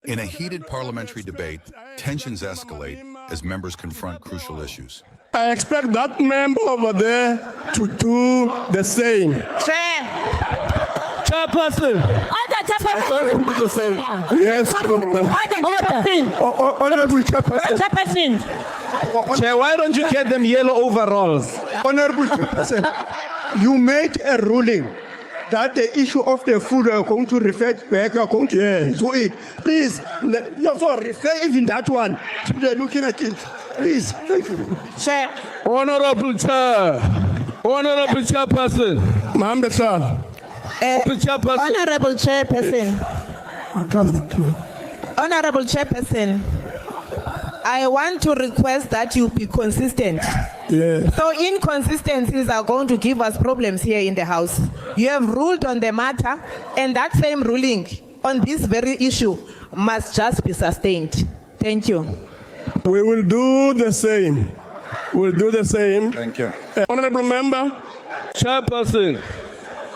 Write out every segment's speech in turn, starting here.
In a heated parliamentary debate, tensions escalate as members confront crucial issues. I expect that member over there to do the same. Chairperson. Yes, Honorable Chairperson. Chair, why don't you get them yellow overalls? Honorable Chairperson, you made a ruling that the issue of the food are going to refer back, are going to do it. Please, refer even that one. They're looking at it. Please, thank you. Chair. Honorable Chair. Honorable Chairperson. Ma'am, sir. Honorable Chairperson. Honorable Chairperson, I want to request that you be consistent. Yeah. So inconsistencies are going to give us problems here in the House. You have ruled on the matter, and that same ruling on this very issue must just be sustained. Thank you. We will do the same. We'll do the same. Thank you. Honorable member. Chairperson.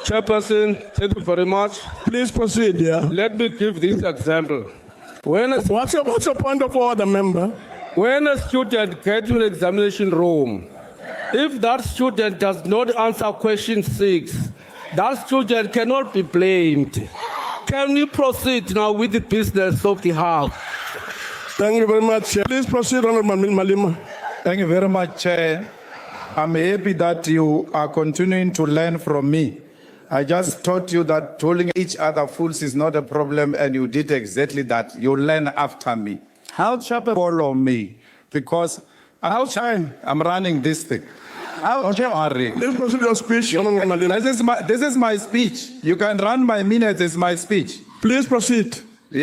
Chairperson, thank you very much. Please proceed, yeah. Let me give this example. What's your point of order, member? When a student gets to an examination room, if that student does not answer question 6, that student cannot be blamed. Can we proceed now with the business of the House? Thank you very much, Chair. Please proceed, Honorable Malema. Thank you very much, Chair. I'm happy that you are continuing to learn from me. I just taught you that calling each other fools is not a problem, and you did exactly that. You learn after me. How shall you follow me? Because I'm running this thing. Please proceed your speech, Honorable Malema. This is my speech. You can run my minutes, it's my speech. Please proceed.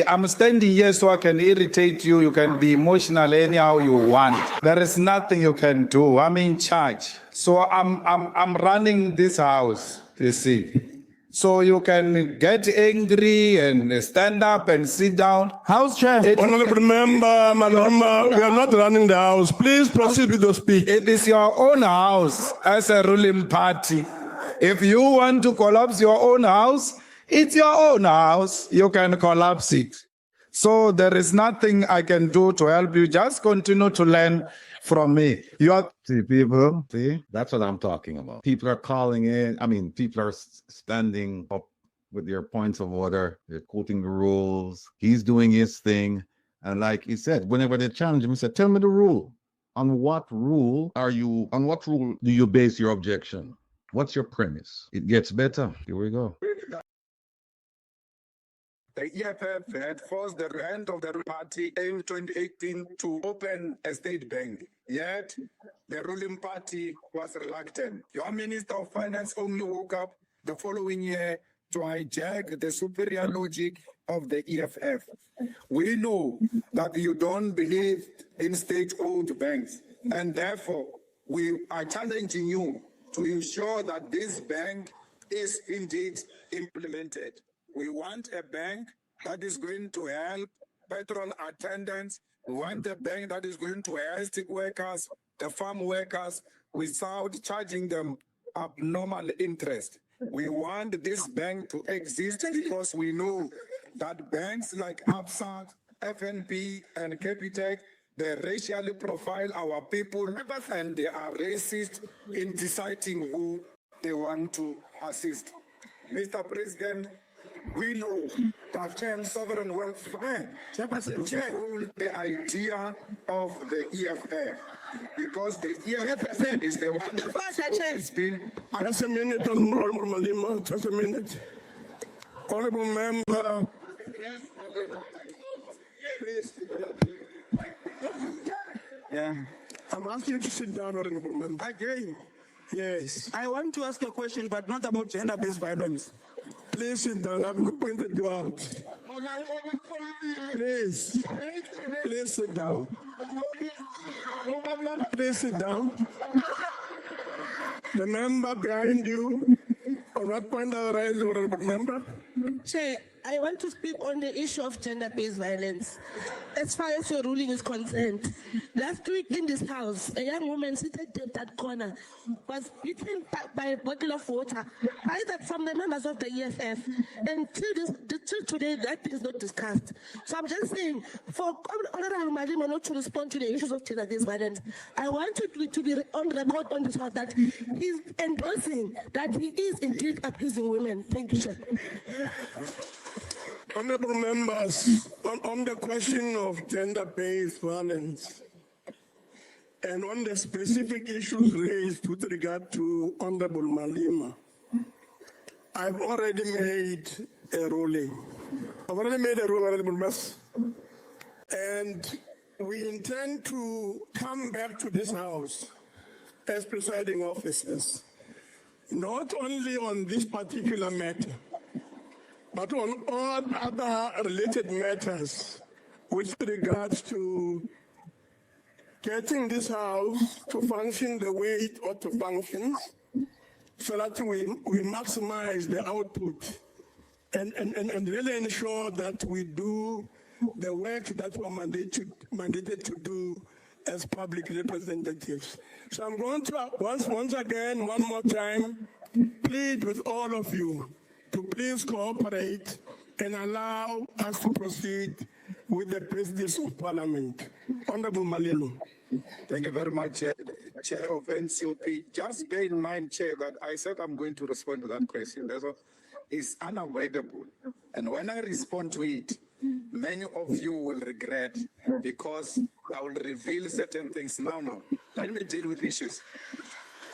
I'm standing here so I can irritate you. You can be emotional anyhow you want. There is nothing you can do. I'm in charge. So I'm running this house, you see. So you can get angry and stand up and sit down. House Chair. Honorable member, Malema, we are not running the House. Please proceed with your speech. It is your own house as a ruling party. If you want to collapse your own house, it's your own house. You can collapse it. So there is nothing I can do to help you. Just continue to learn from me. You are people. See, that's what I'm talking about. People are calling in. I mean, people are standing up with their points of order. They're quoting the rules. He's doing his thing. And like he said, whenever they challenge him, he said, tell me the rule. On what rule do you base your objection? What's your premise? It gets better. Here we go. The EFF had forced the hand of the party in 2018 to open a state bank. Yet, the ruling party was reluctant. Your Minister of Finance only woke up the following year to hijack the superior logic of the EFF. We know that you don't believe in state-owned banks, and therefore, we are challenging you to ensure that this bank is indeed implemented. We want a bank that is going to help petrol attendants. We want a bank that is going to help workers, the farm workers, without charging them abnormal interest. We want this bank to exist because we know that banks like ABSA, FNP, and Capitec, they racially profile our people, and they are racist in deciding who they want to assist. Mr. President, we know that sovereign wealth fund the idea of the EFF, because the EFF is the one that has been. Just a minute, Honorable Malema, just a minute. Honorable member. Please. Yeah. I'm asking you to sit down, Honorable member. Again. Yes. I want to ask a question, but not about gender-based violence. Please sit down. I'm pointed you out. Please. Please sit down. Please sit down. The member behind you. On what point are you, Honorable member? Chair, I want to speak on the issue of gender-based violence. As far as your ruling is concerned, last week in this house, a young woman seated at that corner was beaten by a bottle of water, either from the members of the EFF. And till today, that is not discussed. So I'm just saying, for Honorable Malema not to respond to the issues of gender-based violence, I want you to be on record on this one that he's endorsing that he is indeed abusing women. Thank you, sir. Honorable members, on the question of gender-based violence and on the specific issues raised with regard to Honorable Malema, I've already made a ruling. Honorable members, and we intend to come back to this House as presiding officers, not only on this particular matter, but on all other related matters with regards to getting this House to function the way it ought to function, so that we maximize the output and really ensure that we do the work that we're mandated to do as public representatives. So I'm going to once again, one more time, plead with all of you to please cooperate and allow us to proceed with the business of Parliament. Honorable Malema. Thank you very much, Chair of NCOP. Just bear in mind, Chair, that I said I'm going to respond to that question. Therefore, it's unavoidable. And when I respond to it, many of you will regret because I will reveal certain things. Now, let me deal with issues.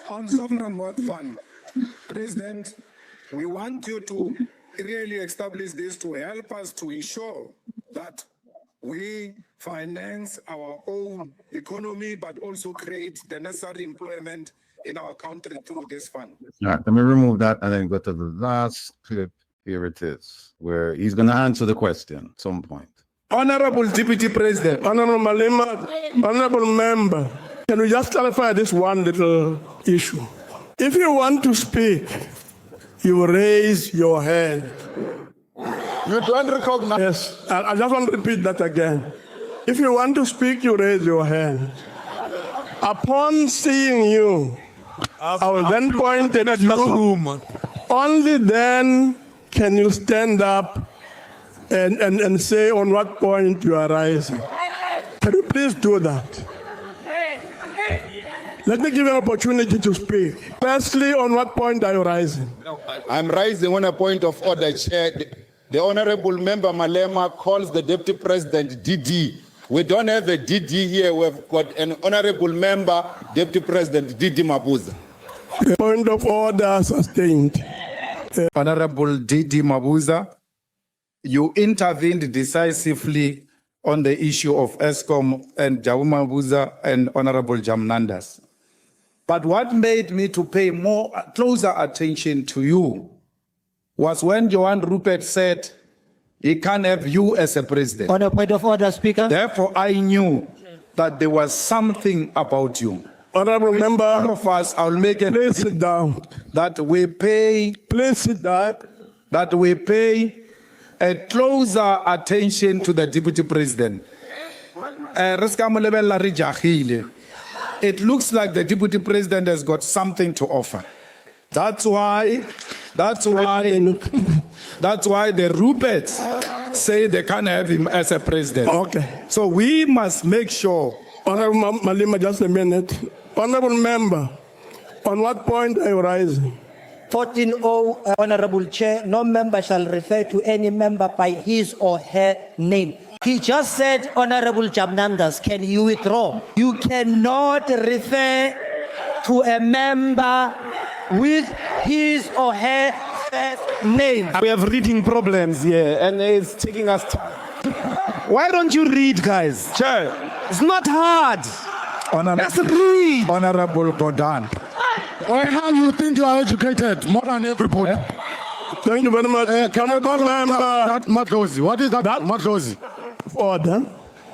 On Sovereign Wealth Fund, President, we want you to really establish this to help us to ensure that we finance our own economy, but also create the necessary employment in our country through this fund. All right, let me remove that and then go to the last clip. Here it is, where he's going to answer the question at some point. Honorable Deputy President, Honorable Malema, Honorable Member, can we just clarify this one little issue? If you want to speak, you raise your hand. You don't recognize. Yes, I just want to repeat that again. If you want to speak, you raise your hand. Upon seeing you, I will then point at your room. Only then can you stand up and say on what point you are rising. Can you please do that? Let me give you an opportunity to speak. Firstly, on what point are you rising? I'm rising on a point of order, Chair. The Honorable Member Malema calls the Deputy President DD. We don't have a DD here. We've got an Honorable Member, Deputy President DD Mabuza. Point of order sustained. Honorable DD Mabuza, you intervened decisively on the issue of ESCOM and Jabu Mabuza and Honorable Jamnandas. But what made me to pay closer attention to you was when Johan Rupert said he can't have you as a president. On a point of order, Speaker. Therefore, I knew that there was something about you. Honorable Member, all of us, I'll make it. Please sit down. That we pay. Please sit down. That we pay a closer attention to the Deputy President. It looks like the Deputy President has got something to offer. That's why the Ruperts say they can't have him as a president. Okay. So we must make sure. Honorable Malema, just a minute. Honorable Member, on what point are you rising? 14.0, Honorable Chair, no member shall refer to any member by his or her name. He just said, Honorable Jamnandas, can you withdraw? You cannot refer to a member with his or her first name. We have reading problems here, and it's taking us time. Why don't you read, guys? Chair. It's not hard. Let's read. Honorable Gordon. Why have you think you are educated more than everybody? Thank you very much. Can I call that Matlozi? What is that? Matlozi. Order.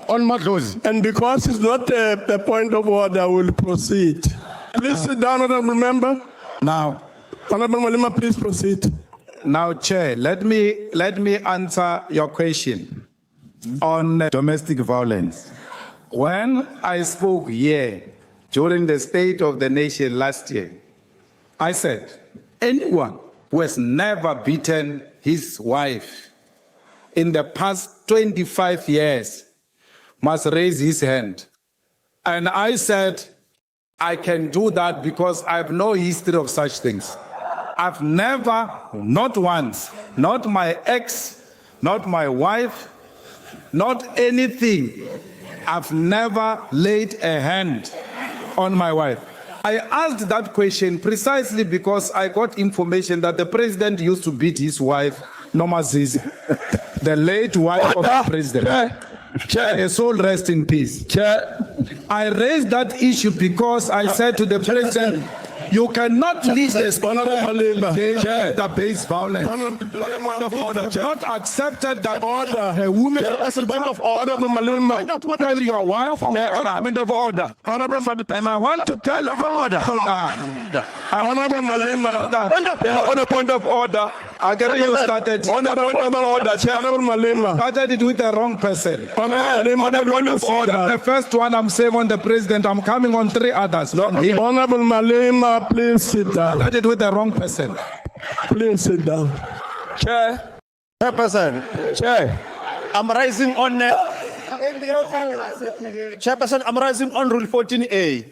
On Matlozi. And because it's not a point of order, we'll proceed. Please sit down, Honorable Member. Now. Honorable Malema, please proceed. Now, Chair, let me answer your question on domestic violence. When I spoke here during the State of the Nation last year, I said, anyone who has never beaten his wife in the past 25 years must raise his hand. And I said, I can do that because I have no history of such things. I've never, not once, not my ex, not my wife, not anything. I've never laid a hand on my wife. I asked that question precisely because I got information that the president used to beat his wife, Noma Zizi, the late wife of the president. Her soul rest in peace. I raised that issue because I said to the president, you cannot lead this gender-based violence. Not accepted that order. A woman as a point of order, not whatever your wife, I'm in the order. Honorable for the time I want to tell of order. Honorable Malema, on a point of order. I get you started. Honorable order, Honorable Malema. Started it with the wrong person. The first one I'm saying on the president, I'm coming on 3 others. Honorable Malema, please sit down. I did with the wrong person. Please sit down. Chairperson, Chair, I'm rising on. Chairperson, I'm rising on Rule 14A.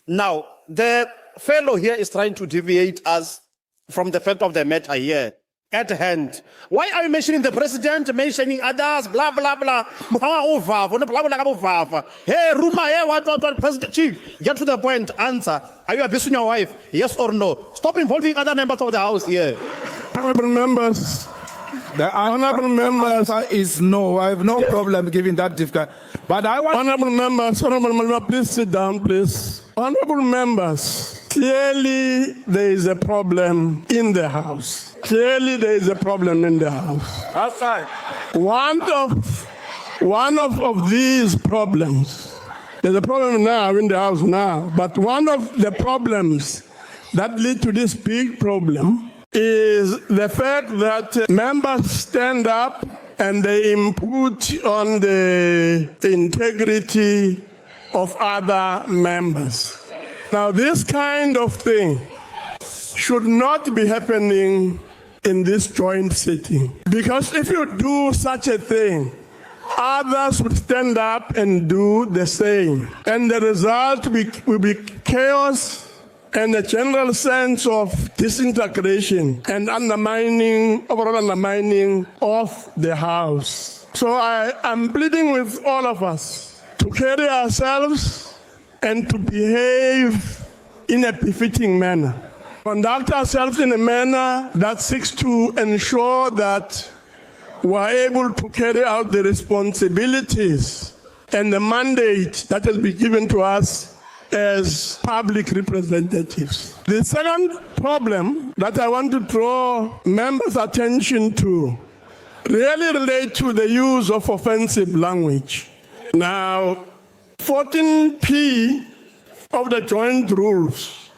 Now, the fellow here is trying to deviate us from the fact of the matter here at hand. Why are you mentioning the president, mentioning others, blah, blah, blah? Hey, rumor, hey, what, President Chief, get to the point, answer. Are you abusing your wife? Yes or no? Stop involving other members of the House here. Honorable members, the honorable members is no. I have no problem giving that difficult. But I want. Honorable members, please sit down, please. Honorable members, clearly there is a problem in the House. Clearly there is a problem in the House. Outside. One of these problems, there's a problem now in the House now, but one of the problems that lead to this big problem is the fact that members stand up and they input on the integrity of other members. Now, this kind of thing should not be happening in this joint sitting. Because if you do such a thing, others would stand up and do the same. And the result will be chaos and a general sense of disintegration and overall undermining of the House. So I am pleading with all of us to carry ourselves and to behave in a befitting manner. Conduct ourselves in a manner that seeks to ensure that we're able to carry out the responsibilities and the mandate that has been given to us as public representatives. The second problem that I want to draw members' attention to really relate to the use of offensive language. Now, 14P of the joint rules